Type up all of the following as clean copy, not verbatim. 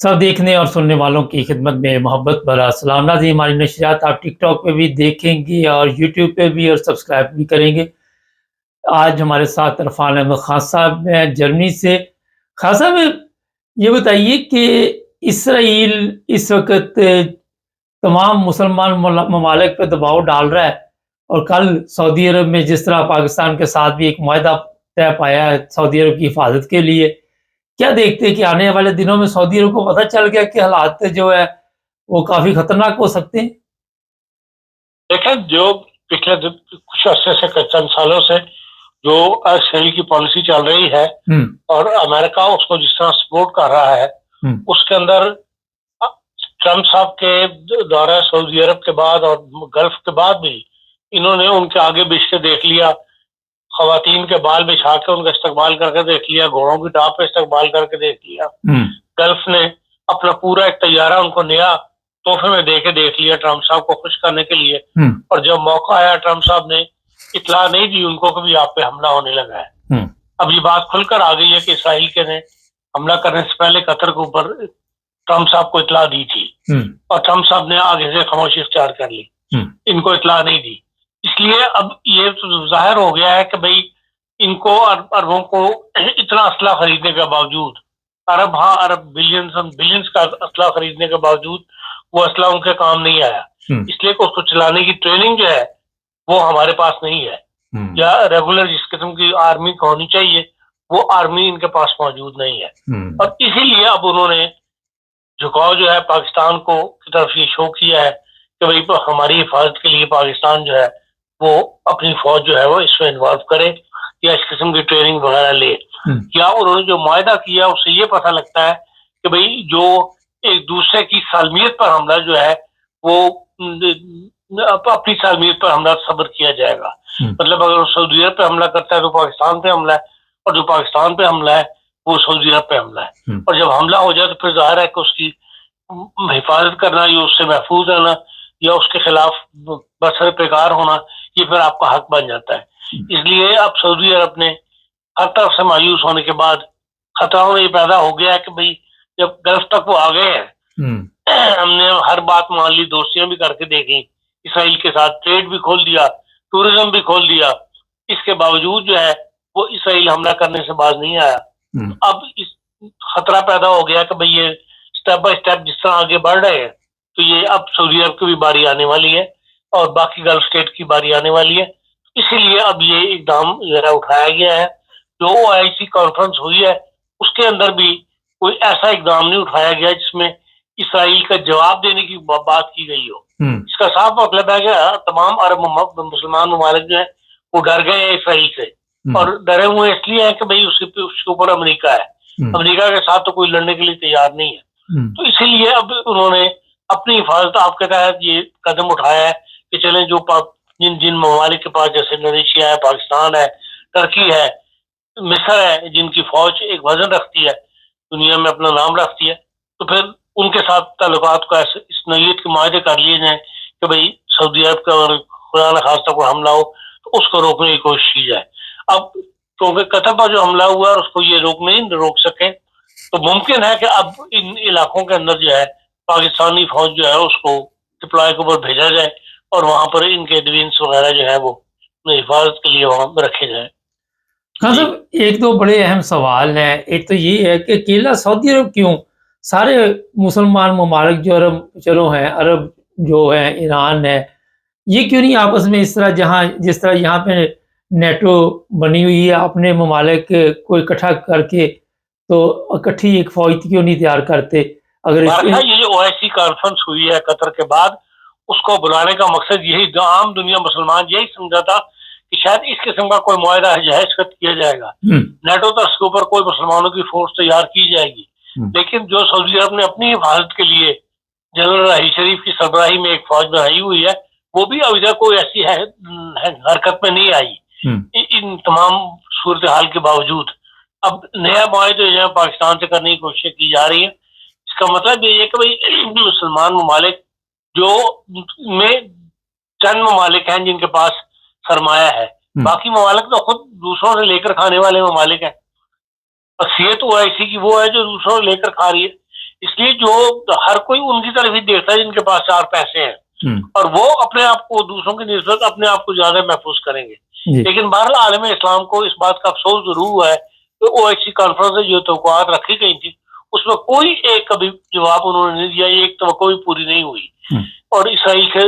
सब देखने और सुनने वालों की खिदमत में मोहब्बत भरा सलाम। नाज़रीन, हमारी नशरियात आप टिकटॉक पे भी देखेंगे और यूट्यूब पे भी और सब्सक्राइब भी करेंगे। आज हमारे साथ इरफान अहमद खान साहब हैं जर्मनी से। खान साहब, ये बताइए कि इसराइल इस वक्त तमाम मुसलमान ममालिक पर दबाव डाल रहा है और कल सऊदी अरब में जिस तरह पाकिस्तान के साथ भी एक मुआहदा तय पाया है सऊदी अरब की हिफाजत के लिए, क्या देखते हैं कि आने वाले दिनों में सऊदी अरब को पता चल गया कि हालात जो है वो काफी खतरनाक हो सकते हैं? देखें, जो पिछले कुछ अर्से से चंद सालों से जो इसराइल की पॉलिसी चल रही है और अमेरिका उसको जिस तरह सपोर्ट कर रहा है, उसके अंदर ट्रम्प साहब के दौरा सऊदी अरब के बाद और गल्फ के बाद भी इन्होंने उनके आगे बिछते देख लिया, खवातीन के बाल बिछा के उनका इस्तकबाल करके देख लिया, घोड़ों की टाप पे इस्तकबाल करके देख लिया। गल्फ ने अपना पूरा एक तैयारा उनको नया तोहफे में दे के देख लिया ट्रम्प साहब को खुश करने के लिए। और जब मौका आया, ट्रम्प साहब ने इतला नहीं दी उनको कि भी आप पे हमला होने लगा है। अब ये बात खुलकर आ गई है कि इसराइल के ने हमला करने से पहले कतर के ऊपर ट्रम्प साहब को इतला दी थी और ट्रम्प साहब ने आगे से खामोशी इख्तियार कर ली, इनको इतला नहीं दी। इसलिए अब ये तो जाहिर हो गया है कि भाई इनको अरबों को इतना असला खरीदने के बावजूद, अरब बिलियंस का असला खरीदने के बावजूद वो असला उनके काम नहीं आया। इसलिए कि उसको चलाने की ट्रेनिंग जो है वो हमारे पास नहीं है, या रेगुलर जिस किस्म की आर्मी को होनी चाहिए वो आर्मी इनके पास मौजूद नहीं है। और इसीलिए अब उन्होंने झुकाव जो है पाकिस्तान को की तरफ ये शो किया है कि भाई हमारी हिफाजत के लिए पाकिस्तान जो है वो अपनी फौज जो है वो इसमें इन्वॉल्व करे या इस किस्म की ट्रेनिंग वगैरह ले। या उन्होंने जो मुआहदा किया उससे ये पता लगता है कि भाई जो एक दूसरे की सालमियत पर हमला जो है वो अपनी सालमियत पर हमला सब्र किया जाएगा। मतलब अगर सऊदी अरब पे हमला करता है तो पाकिस्तान पे हमला है, और जो पाकिस्तान पे हमला है वो सऊदी अरब पे हमला है। और जब हमला हो जाए तो फिर जाहिर है कि उसकी हिफाजत करना या उससे महफूज रहना या उसके खिलाफ बसर बेकार होना ये फिर आपका हक बन जाता है। इसलिए अब सऊदी अरब ने हर तरफ से मायूस होने के बाद खतरा ये पैदा हो गया है कि भाई जब गल्फ तक वो आ गए हैं, हमने हर बात मान ली, दोस्तियां भी करके देखी, इसराइल के साथ ट्रेड भी खोल दिया, टूरिज्म भी खोल दिया, इसके बावजूद जो है वो इसराइल हमला करने से बाज नहीं आया। अब इस खतरा पैदा हो गया कि भाई ये स्टेप बाय स्टेप जिस तरह आगे बढ़ रहे हैं तो ये अब सऊदी अरब की भी बारी आने वाली है और बाकी गल्फ स्टेट की बारी आने वाली है। इसीलिए अब ये इकदाम जरा उठाया गया है। जो OIC कॉन्फ्रेंस हुई है उसके अंदर भी कोई ऐसा इकदाम नहीं उठाया गया जिसमें इसराइल का जवाब देने की बात की गई हो। इसका साफ मतलब है कि तमाम अरब मुसलमान ममालिक जो है वो डर गए हैं इसराइल से, और डरे हुए इसलिए है कि भाई उसके ऊपर अमेरिका है, अमेरिका के साथ तो कोई लड़ने के लिए तैयार नहीं है। तो इसीलिए अब उन्होंने अपनी हिफाजत आपके तहत ये कदम उठाया है कि चलें जो जिन ममालिक के पास जैसे इंडोनेशिया है, पाकिस्तान है, टर्की है, मिस्र है, जिनकी फौज एक वजन रखती है, दुनिया में अपना नाम रखती है, तो फिर उनके साथ ताल्लुकात को ऐसे इस नौयत के मायदे कर लिए जाए कि भाई सऊदी अरब का अगर खुदा न खास्ता कोई हमला हो तो उसको रोकने की कोशिश की जाए। अब क्योंकि कतर पर जो हमला हुआ है उसको ये रोक सके तो मुमकिन है कि अब इन इलाकों के अंदर जो है पाकिस्तानी फौज जो है उसको डिप्लॉय के ऊपर भेजा जाए और वहां पर इनके डिवीन्स वगैरह जो है वो हिफाजत के लिए वहां पर रखे जाए। हाँ साहब, एक दो बड़े अहम सवाल हैं। एक तो ये है कि अकेला सऊदी अरब क्यों, सारे मुसलमान ममालिक जो अरब हैं, अरब जो है, ईरान है, ये क्यों नहीं आपस में इस तरह जिस तरह यहाँ पे नेटो बनी हुई है अपने ममालिक को इकट्ठा करके तो इकट्ठी एक फौज क्यों नहीं तैयार करते? अगर ये जो OIC कॉन्फ्रेंस हुई है कतर के बाद, उसको बुलाने का मकसद यही, आम दुनिया मुसलमान यही समझा था कि शायद इस किस्म का कोई मुआहदा जहज़ किया जाएगा, नेटो तक के ऊपर कोई मुसलमानों की फोर्स तैयार की जाएगी। लेकिन जो सऊदी अरब ने अपनी हिफाजत के लिए जनरल राही शरीफ की सरबराही में एक फौज बनाई हुई है, वो भी अभी तक कोई ऐसी हरकत में नहीं आई इन तमाम सूरत हाल के बावजूद। अब नया मुआहदा जो है पाकिस्तान से करने की कोशिश की जा रही है। इसका मतलब ये है कि भाई मुसलमान ममालिक जो में चंद ममालिक हैं जिनके पास सरमाया है, बाकी ममालिक तो खुद दूसरों से लेकर खाने वाले ममालिक हैं। अक्सियत OIC की वो है जो दूसरों से लेकर खा रही है। اس لیے جو ہر کوئی ان کی طرف ہی دیکھتا ہے جن کے پاس 4 پیسے ہیں، اور وہ اپنے آپ کو دوسروں کی نسبت اپنے آپ کو زیادہ محفوظ کریں گے۔ لیکن بہرحال عالم اسلام کو اس بات کا افسوس ضرور ہوا ہے کہ OIC کانفرنس سے جو توقعات رکھی گئی تھی اس میں کوئی ایک کبھی جواب انہوں نے نہیں دیا، ایک توقع بھی پوری نہیں ہوئی، اور اسرائیل سے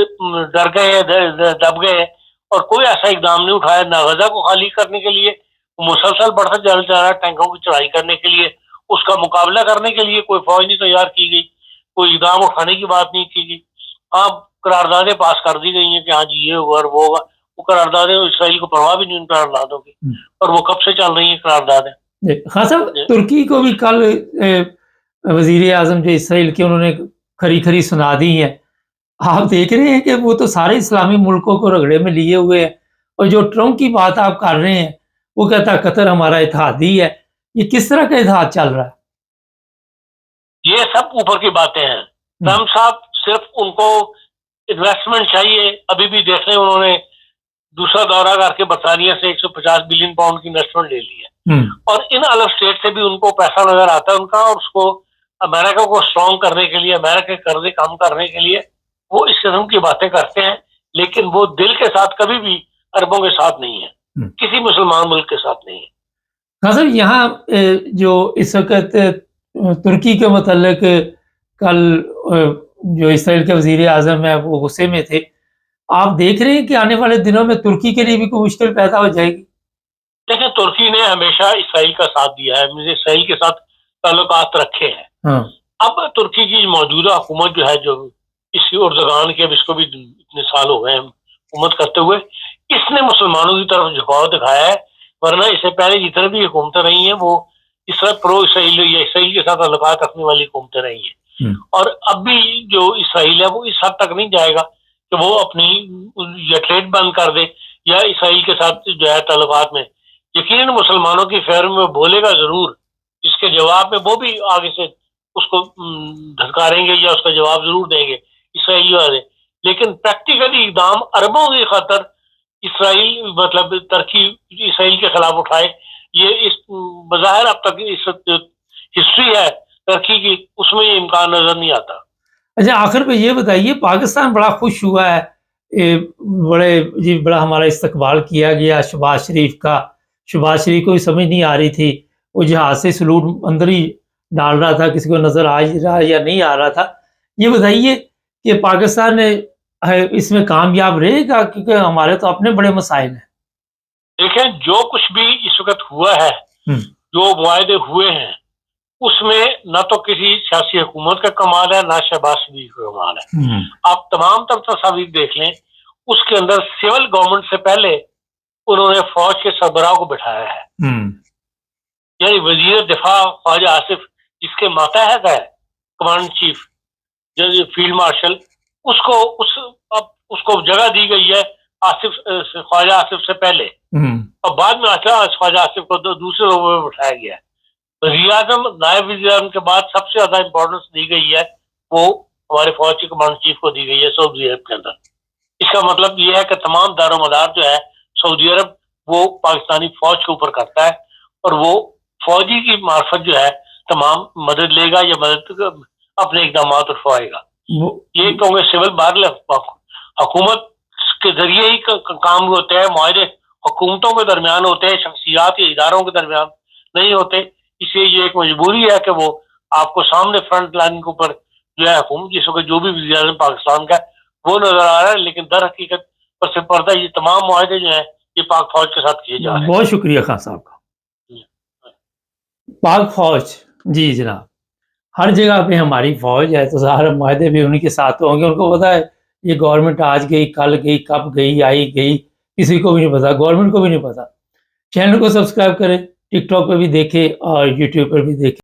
ڈر گئے ہیں، دب گئے ہیں، اور کوئی ایسا اقدام نہیں اٹھایا، نہ غزہ کو خالی کرنے کے لیے مسلسل بڑھتا جا رہا ہے، ٹینکوں کی چڑھائی کرنے کے لیے، اس کا مقابلہ کرنے کے لیے کوئی فوج نہیں تیار کی گئی، کوئی اقدام اٹھانے کی بات نہیں کی گئی۔ ہاں قراردادیں پاس کر دی گئی ہیں کہ ہاں جی یہ ہوگا اور وہ ہوگا، وہ قراردادیں اسرائیل کو پرواہ بھی نہیں ان قراردادوں کی، اور وہ کب سے چل رہی ہیں قراردادیں۔ خان صاحب، ترکی کو بھی کل وزیر اعظم جو اسرائیل کے انہوں نے کھری کھری سنا دی ہیں، آپ دیکھ رہے ہیں کہ وہ تو سارے اسلامی ملکوں کو رگڑے میں لیے ہوئے ہیں، اور جو ٹرمپ کی بات آپ کر رہے ہیں وہ کہتا ہے قطر ہمارا اتحادی ہے، یہ کس طرح کا اتحاد چل رہا ہے؟ یہ سب اوپر کی باتیں ہیں۔ ٹرمپ صاحب صرف ان کو انویسٹمنٹ چاہیے، ابھی بھی دیکھ لیں انہوں نے دوسرا دورہ کر کے برطانیہ سے 150 بلین پاؤنڈ کی انویسٹمنٹ لے لی ہے، اور ان الگ اسٹیٹ سے بھی ان کو پیسہ نظر آتا ہے ان کا، اور اس کو امریکہ کو اسٹرانگ کرنے کے لیے، امریکہ کے قرضے کم کرنے کے لیے وہ اس قسم کی باتیں کرتے ہیں، لیکن وہ دل کے ساتھ کبھی بھی عربوں کے ساتھ نہیں ہے، کسی مسلمان ملک کے ساتھ نہیں ہے۔ ہاں صاحب، یہاں جو اس وقت ترکی کے متعلق کل جو اسرائیل کے وزیر اعظم ہے وہ غصے میں تھے، آپ دیکھ رہے ہیں کہ آنے والے دنوں میں ترکی کے لیے بھی کوئی مشکل پیدا ہو جائے گی؟ دیکھیں، ترکی نے ہمیشہ اسرائیل کا ساتھ دیا ہے، اسرائیل کے ساتھ تعلقات رکھے ہیں۔ اب ترکی کی موجودہ حکومت جو ہے، جو اسی اردگان کے، اب اس کو بھی اتنے سال ہو گئے حکومت کرتے ہوئے، اس نے مسلمانوں کی طرف جھکاؤ دکھایا ہے، ورنہ اس سے پہلے جتنے بھی حکومتیں رہی ہیں وہ اس طرح پرو اسرائیل یا اسرائیل کے ساتھ تعلقات رکھنے والی حکومتیں رہی ہیں، اور اب بھی جو اسرائیل ہے وہ اس حد تک نہیں جائے گا کہ وہ اپنی یا ٹریڈ بند کر دے یا اسرائیل کے ساتھ جو ہے تعلقات میں، یقیناً مسلمانوں کی فیور میں بولے گا ضرور، جس کے جواب میں وہ بھی آگے سے اس کو دھتکاریں گے یا اس کا جواب ضرور دیں گے اسرائیلی والے، لیکن پریکٹیکلی اقدام عربوں کی خاطر اسرائیل مطلب ترکی اسرائیل کے خلاف اٹھائے، یہ اس بظاہر اب تک اس ہسٹری ہے ترکی کی، اس میں یہ امکان نظر نہیں آتا۔ اچھا، آخر پہ یہ بتائیے، پاکستان بڑا خوش ہوا ہے، بڑا ہمارا استقبال کیا گیا شہباز شریف کا، شہباز شریف کو بھی سمجھ نہیں آ رہی تھی، وہ جہاز سے سلوٹ اندر ہی ڈال رہا تھا، کسی کو نظر آ رہا یا نہیں آ رہا تھا۔ یہ بتائیے کہ پاکستان اس میں کامیاب رہے گا، کیونکہ ہمارے تو اپنے بڑے مسائل ہیں۔ دیکھیں، جو کچھ بھی اس وقت ہوا ہے، جو معاہدے ہوئے ہیں، اس میں نہ تو کسی سیاسی حکومت کا کمال ہے، نہ شہباز شریف کا کمال ہے۔ آپ تمام تر تصاویر دیکھ لیں، اس کے اندر سول گورنمنٹ سے پہلے انہوں نے فوج کے سربراہ کو بٹھایا ہے، یعنی وزیر دفاع خواجہ آصف، جس کے ماتحت ہے کمانڈ چیف فیلڈ مارشل، اس کو جگہ دی گئی ہے خواجہ آصف سے پہلے، اور بعد میں خواجہ آصف کو دوسرے روبے میں بٹھایا گیا ہے۔ وزیر اعظم، نائب وزیر اعظم کے بعد سب سے زیادہ امپورٹنس دی گئی ہے وہ ہمارے فوج کے کمانڈر چیف کو دی گئی ہے سعودی عرب کے اندر۔ اس کا مطلب یہ ہے کہ تمام دار و مدار جو ہے سعودی عرب وہ پاکستانی فوج کے اوپر کرتا ہے، اور وہ فوجی کی معرفت جو ہے تمام مدد لے گا یا مدد اپنے اقدامات اٹھوائے گا۔ یہ کیونکہ سول بار حکومت کے ذریعے ہی کام ہوتے ہیں، معاہدے حکومتوں کے درمیان ہوتے ہیں، شخصیات یا اداروں کے درمیان نہیں ہوتے، اس لیے یہ ایک مجبوری ہے کہ وہ آپ کو سامنے فرنٹ لائن کے اوپر جو ہے حکومت، جس وقت جو بھی وزیر اعظم پاکستان کا ہے وہ نظر آ رہا ہے، لیکن در حقیقت پر سے پردہ یہ تمام معاہدے جو ہیں یہ پاک فوج کے ساتھ کیے جا رہے ہیں۔ بہت شکریہ خان صاحب کا۔ پاک فوج، جی جناب، ہر جگہ پہ ہماری فوج ہے، تو ظاہر معاہدے بھی انہیں کے ساتھ ہوں گے۔ ان کو پتا ہے یہ گورنمنٹ آج گئی، کل گئی، کب گئی، آئی گئی، کسی کو بھی نہیں پتا، گورنمنٹ کو بھی نہیں پتا۔ چینل کو سبسکرائب کریں، ٹک ٹاک پہ بھی دیکھیں اور یوٹیوب پر بھی دیکھیں۔